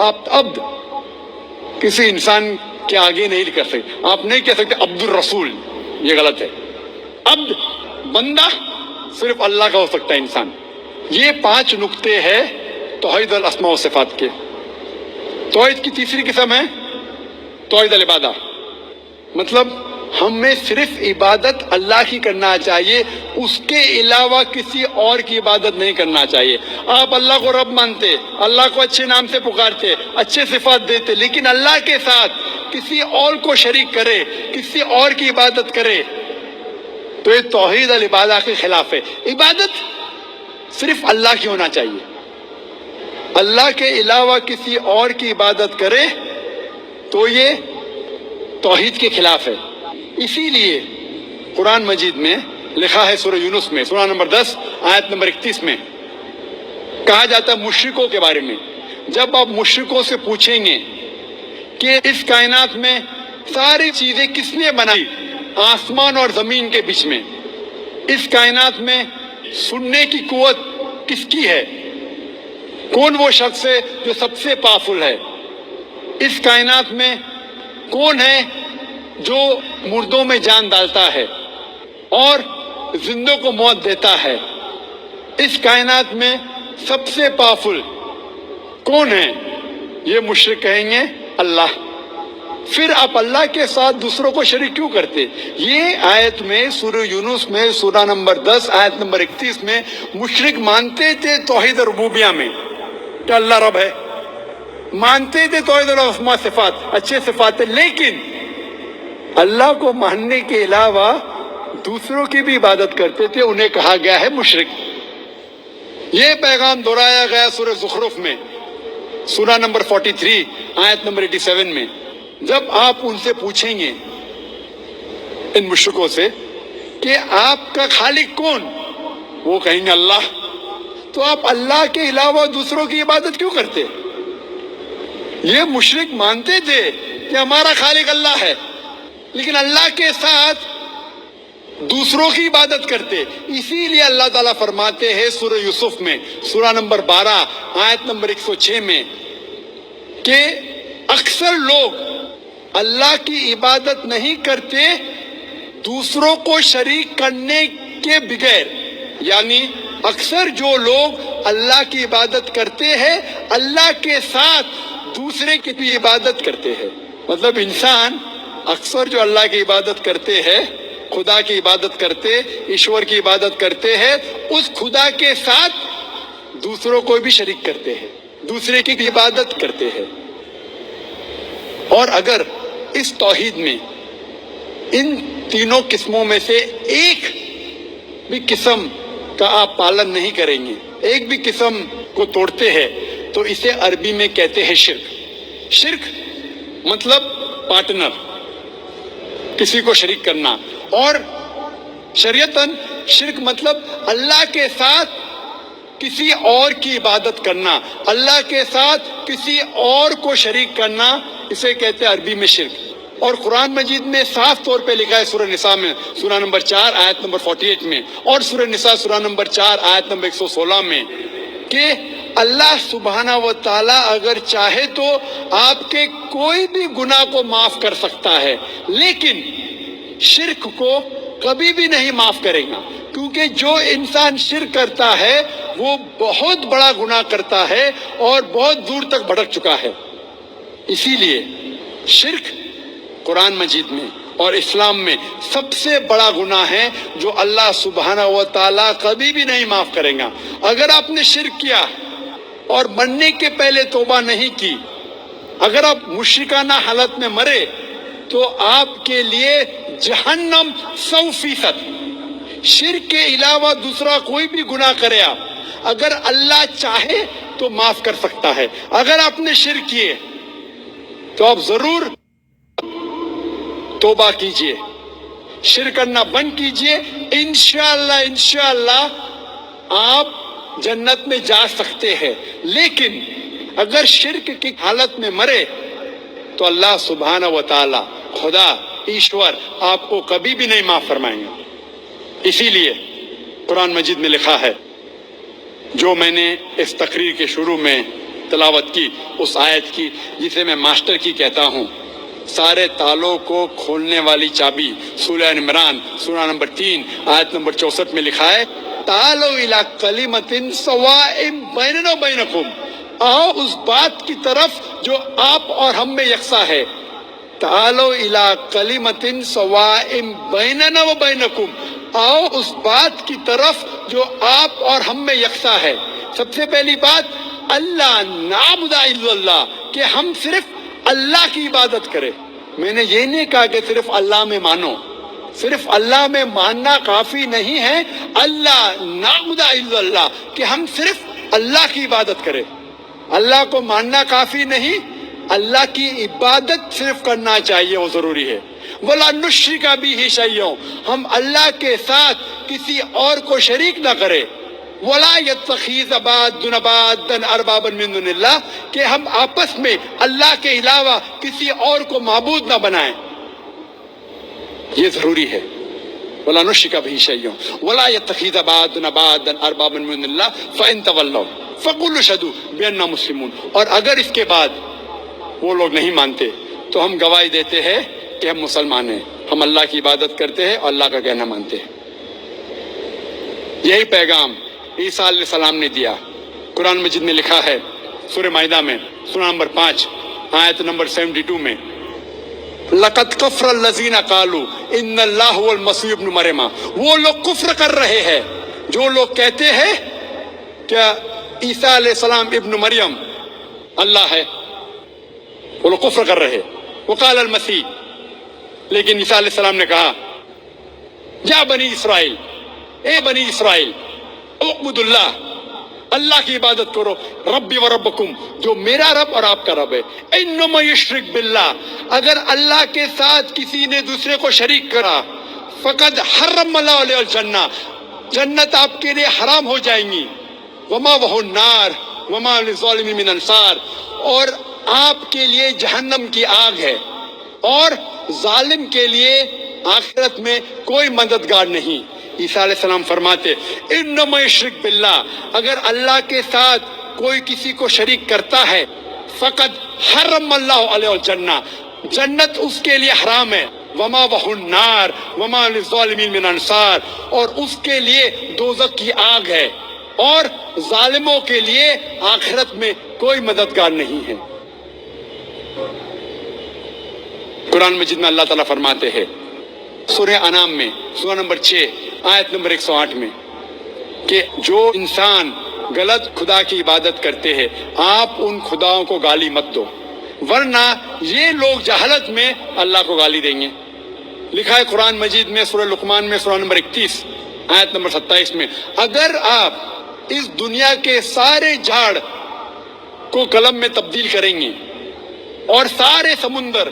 آپ عبد کسی انسان کے آگے نہیں کر سکتے. آپ نہیں کہہ سکتے عبد الرسول، یہ غلط ہے. عبد بندہ صرف اللہ کا ہو سکتا ہے انسان. یہ 5 نقطے ہیں توحید الاسماء و صفات کے. توحید کی تیسری قسم ہے توحید العبادہ. مطلب ہمیں صرف عبادت اللہ کی کرنا چاہیے، اس کے علاوہ کسی اور کی عبادت نہیں کرنا چاہیے. آپ اللہ کو رب مانتے، اللہ کو اچھے نام سے پکارتے، اچھے صفات دیتے، لیکن اللہ کے ساتھ کسی اور کو شریک کرے، کسی اور کی عبادت کرے تو یہ توحید العبادہ کے خلاف ہے. عبادت صرف اللہ کی ہونا چاہیے. اللہ کے علاوہ کسی اور کی عبادت کرے تو یہ توحید کے خلاف ہے. اسی لیے قرآن مجید میں لکھا ہے سورہ یونس میں سورہ نمبر 10 آیت نمبر 31 میں کہا جاتا ہے مشرکوں کے بارے میں. جب آپ مشرکوں سے پوچھیں گے کہ اس کائنات میں ساری چیزیں کس نے بنائی، آسمان اور زمین کے بیچ میں، اس کائنات میں سننے کی قوت کس کی ہے، کون وہ شخص ہے جو سب سے پاورفل ہے، اس کائنات میں کون ہے جو مردوں میں جان ڈالتا ہے اور زندوں کو موت دیتا ہے، اس کائنات میں سب سے پاورفل کون ہے، یہ مشرک کہیں گے اللہ. پھر آپ اللہ کے ساتھ دوسروں کو شریک کیوں کرتے؟ یہ آیت میں سورہ یونس میں سورہ نمبر 10 آیت نمبر 31 میں مشرک مانتے تھے توحید ربوبیہ میں کہ اللہ رب ہے، مانتے تھے توحید الاسماء صفات، اچھے صفات، لیکن اللہ کو ماننے کے علاوہ دوسروں کی بھی عبادت کرتے تھے. انہیں کہا گیا ہے مشرک. یہ پیغام دہرایا گیا سورہ زخرف میں سورہ نمبر 43 آیت نمبر 87 میں. جب آپ ان سے پوچھیں گے ان مشرکوں سے کہ آپ کا خالق کون، وہ کہیں گے اللہ. تو آپ اللہ کے علاوہ دوسروں کی عبادت کیوں کرتے؟ یہ مشرک مانتے تھے کہ ہمارا خالق اللہ ہے، لیکن اللہ کے ساتھ دوسروں کی عبادت کرتے. اسی لیے اللہ تعالیٰ فرماتے ہیں سورہ یوسف میں سورہ نمبر 12 آیت نمبر 106 میں کہ اکثر لوگ اللہ کی عبادت نہیں کرتے دوسروں کو شریک کرنے کے بغیر. یعنی اکثر جو لوگ اللہ کی عبادت کرتے ہیں اللہ کے ساتھ دوسرے کی بھی عبادت کرتے ہیں. مطلب انسان اکثر جو اللہ کی عبادت کرتے ہیں، خدا کی عبادت کرتے، ایشور کی عبادت کرتے ہیں، اس خدا کے ساتھ دوسروں کو بھی شریک کرتے ہیں، دوسرے کی بھی عبادت کرتے ہیں. اور اگر اس توحید میں ان تینوں قسموں میں سے ایک بھی قسم کا آپ پالن نہیں کریں گے، ایک بھی قسم کو توڑتے ہیں، تو اسے عربی میں کہتے ہیں شرک. شرک مطلب پارٹنر، کسی کو شریک کرنا. اور شریعتاً شرک مطلب اللہ کے ساتھ کسی اور کی عبادت کرنا، اللہ کے ساتھ کسی اور کو شریک کرنا، اسے کہتے ہیں عربی میں شرک. اور قرآن مجید میں صاف طور پہ لکھا ہے سورہ نساء میں سورہ نمبر 4 آیت نمبر 48 میں اور سورہ نساء سورہ نمبر 4 آیت نمبر 116 میں کہ اللہ سبحانہ و تعالیٰ اگر چاہے تو آپ کے کوئی بھی گناہ کو معاف کر سکتا ہے، لیکن شرک کو کبھی بھی نہیں معاف کرے گا، کیونکہ جو انسان شرک کرتا ہے وہ بہت بڑا گناہ کرتا ہے اور بہت دور تک بھٹک چکا ہے. اسی لیے شرک قرآن مجید میں اور اسلام میں سب سے بڑا گناہ ہے جو اللہ سبحانہ و تعالیٰ کبھی بھی نہیں معاف کرے گا. اگر آپ نے شرک کیا اور مرنے کے پہلے توبہ نہیں کی، اگر آپ مشرکانہ حالت میں مرے تو آپ کے لیے جہنم 100%. شرک کے علاوہ دوسرا کوئی بھی گناہ کرے آپ، اگر اللہ چاہے تو معاف کر سکتا ہے. اگر آپ نے شرک کیے تو آپ ضرور توبہ کیجئے، شرک کرنا بند کیجئے. انشاءاللہ آپ جنت میں جا سکتے ہیں. لیکن اگر شرک کی حالت میں مرے تو اللہ سبحانہ و تعالی، خدا ایشور، آپ کو کبھی بھی نہیں معاف فرمائیں گے. اسی لیے قرآن مجید میں لکھا ہے، جو میں نے اس تقریر کے شروع میں تلاوت کی اس آیت کی جسے میں ماسٹر کی کہتا ہوں، سارے تالوں کو کھولنے والی چابی، سورہ عمران سورہ نمبر 3 آیت نمبر 64 میں لکھا ہے تعالوا الی کلمۃ سواء بیننا و بینکم، آؤ اس بات کی طرف جو آپ اور ہم میں یکساں ہے، تعالوا الی کلمۃ سواء بیننا و بینکم، آؤ اس بات کی طرف جو آپ اور ہم میں یکساں ہے۔ سب سے پہلی بات اللہ نعبد الا اللہ، کہ ہم صرف اللہ کی عبادت کریں۔ میں نے یہ نہیں کہا کہ صرف اللہ میں مانو، صرف اللہ میں ماننا کافی نہیں ہے، اللہ نعبد الا اللہ، کہ ہم صرف اللہ کی عبادت کریں۔ اللہ کو ماننا کافی نہیں، اللہ کی عبادت صرف کرنا چاہیے، وہ ضروری ہے۔ وَلَا نُشْرِكَ بِهِ شَيْئًا، ہم اللہ کے ساتھ کسی اور کو شریک نہ کریں۔ وَلَا يَتَّخِذَ بَعْضُنَا بَعْضًا أَرْبَابًا مِّن دُونِ اللَّهِ، کہ ہم آپس میں اللہ کے علاوہ کسی اور کو معبود نہ بنائیں، یہ ضروری ہے۔ وَلَا نُشْرِكَ بِهِ شَيْئًا وَلَا يَتَّخِذَ بَعْضُنَا بَعْضًا أَرْبَابًا مِّن دُونِ اللَّهِ فَإِن تَوَلَّوْا فَقُولُوا اشْهَدُوا بِأَنَّا مُسْلِمُونَ، اور اگر اس کے بعد وہ لوگ نہیں مانتے تو ہم گواہی دیتے ہیں کہ ہم مسلمان ہیں، ہم اللہ کی عبادت کرتے ہیں اور اللہ کا کہنا مانتے ہیں۔ یہی پیغام عیسیٰ علیہ السلام نے دیا۔ قرآن مجید میں لکھا ہے سورہ مائدہ میں سورہ نمبر 5 آیت نمبر 72 میں لَقَدْ كَفَرَ الَّذِينَ قَالُوا إِنَّ اللَّهَ هُوَ الْمَسِيحُ ابْنُ مَرْیَمَ، وہ لوگ کفر کر رہے ہیں جو لوگ کہتے ہیں کہ عیسیٰ علیہ السلام ابن مریم اللہ ہے، وہ لوگ کفر کر رہے۔ وقال المسیح، لیکن عیسیٰ علیہ السلام نے کہا یا بنی اسرائیل، اے بنی اسرائیل، اعبد اللہ، اللہ کی عبادت کرو، ربی و ربکم، جو میرا رب اور آپ کا رب ہے۔ انما یشرک باللہ، اگر اللہ کے ساتھ کسی نے دوسرے کو شریک کرا، فقد حرم اللہ علیہ الجنہ، جنت آپ کے لیے حرام ہو جائیں گی، وما وہ النار وما للظالمین من انصار، اور آپ کے لیے جہنم کی آگ ہے اور ظالم کے لیے آخرت میں کوئی مددگار نہیں۔ عیسیٰ علیہ السلام فرماتے انما یشرک باللہ، اگر اللہ کے ساتھ کوئی کسی کو شریک کرتا ہے، فقد حرم اللہ علیہ الجنہ، جنت اس کے لیے حرام ہے، وما وہ النار وما للظالمین من انصار، اور اس کے لیے دوزخ کی آگ ہے اور ظالموں کے لیے آخرت میں کوئی مددگار نہیں ہے۔ قرآن مجید میں اللہ تعالیٰ فرماتے ہیں سورہ انعام میں سورہ نمبر 6 آیت نمبر 108 میں کہ جو انسان غلط خدا کی عبادت کرتے ہیں آپ ان خداؤں کو گالی مت دو، ورنہ یہ لوگ جہالت میں اللہ کو گالی دیں گے۔ لکھا ہے قرآن مجید میں سورہ لقمان میں سورہ نمبر 31 آیت نمبر 27 میں اگر آپ اس دنیا کے سارے جھاڑ کو قلم میں تبدیل کریں گے اور سارے سمندر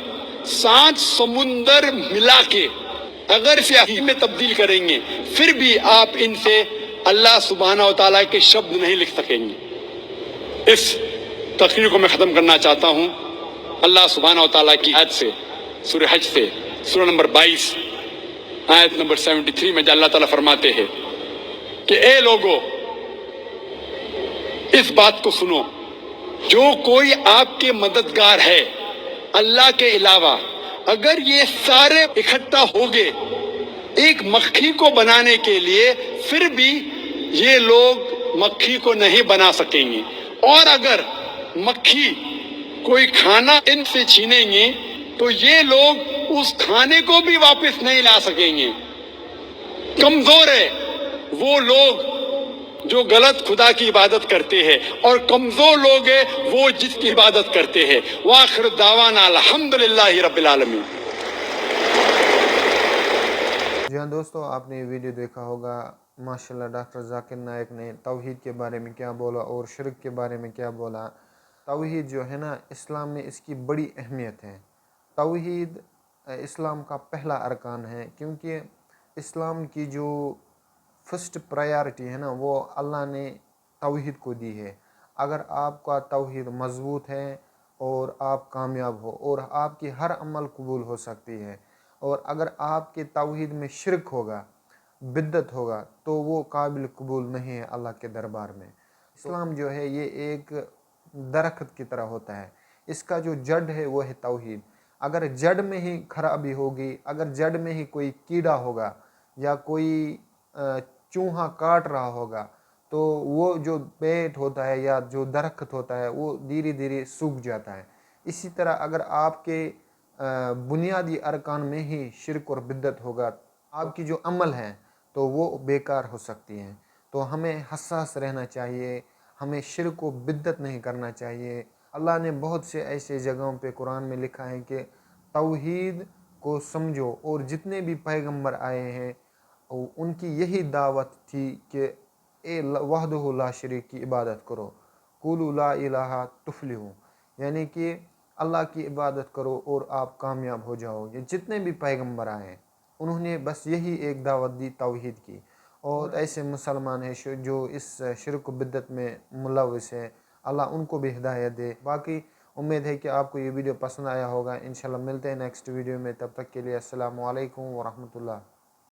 7 سمندر ملا کے اگر سیاہی میں تبدیل کریں گے، پھر بھی آپ ان سے اللہ سبحانہ و تعالیٰ کے شبد نہیں لکھ سکیں گے۔ اس تقریر کو میں ختم کرنا چاہتا ہوں اللہ سبحانہ و تعالیٰ کی آیت سے، سورہ حج سے، سورہ نمبر 22 آیت نمبر 73 میں اللہ تعالیٰ فرماتے ہیں کہ اے لوگو اس بات کو سنو، جو کوئی آپ کے مددگار ہے اللہ کے علاوہ، اگر یہ سارے اکٹھا ہو گئے ایک مکھی کو بنانے کے لیے، پھر بھی یہ لوگ مکھی کو نہیں بنا سکیں گے، اور اگر مکھی کوئی کھانا ان سے چھینیں گے تو یہ لوگ اس کھانے کو بھی واپس نہیں لا سکیں گے۔ کمزور ہے وہ لوگ جو غلط خدا کی عبادت کرتے ہیں، اور کمزور لوگ ہیں وہ جس کی عبادت کرتے ہیں۔ وآخر دعوانا الحمدللہ رب العالمین۔ جی ہاں دوستو، آپ نے یہ ویڈیو دیکھا ہوگا، ماشاءاللہ ڈاکٹر ذاکر نائک نے توحید کے بارے میں کیا بولا اور شرک کے بارے میں کیا بولا۔ توحید جو ہے نا، اسلام میں اس کی بڑی اہمیت ہے۔ توحید اسلام کا پہلا ارکان ہے، کیونکہ اسلام کی جو فرسٹ پرائیارٹی ہے نا، وہ اللہ نے توحید کو دی ہے۔ اگر آپ کا توحید مضبوط ہے اور آپ کامیاب ہو اور آپ کی ہر عمل قبول ہو سکتی ہے، اور اگر آپ کے توحید میں شرک ہوگا، بدعت ہوگا، تو وہ قابل قبول نہیں ہے اللہ کے دربار میں۔ اسلام جو ہے یہ ایک درخت کی طرح ہوتا ہے، اس کا جو جڑ ہے وہ ہے توحید۔ اگر جڑ میں ہی خرابی ہوگی، اگر جڑ میں ہی کوئی کیڑا ہوگا یا کوئی چوہا کاٹ رہا ہوگا تو وہ جو پیٹ ہوتا ہے یا جو درخت ہوتا ہے وہ دھیرے دھیرے سوکھ جاتا ہے۔ اسی طرح اگر آپ کے بنیادی ارکان میں ہی شرک اور بدعت ہوگا، آپ کی جو عمل ہیں تو وہ بیکار ہو سکتی ہیں۔ تو ہمیں حساس رہنا چاہیے، ہمیں شرک و بدعت نہیں کرنا چاہیے۔ اللہ نے بہت سے ایسے جگہوں پہ قرآن میں لکھا ہے کہ توحید کو سمجھو، اور جتنے بھی پیغمبر آئے ہیں ان کی یہی دعوت تھی کہ اے وحدہ لا شریک کی عبادت کرو، قولوا لا الہ تفلحوا، یعنی کہ اللہ کی عبادت کرو اور آپ کامیاب ہو جاؤ گے۔ جتنے بھی پیغمبر آئے انہوں نے بس یہی ایک دعوت دی، توحید کی۔ اور ایسے مسلمان ہیں جو اس شرک و بدعت میں ملوث ہے، اللہ ان کو بھی ہدایت دے۔ باقی امید ہے کہ آپ کو یہ ویڈیو پسند آیا ہوگا۔ انشاءاللہ ملتے ہیں نیکسٹ ویڈیو میں، تب تک کے لیے السلام علیکم ورحمۃ اللہ۔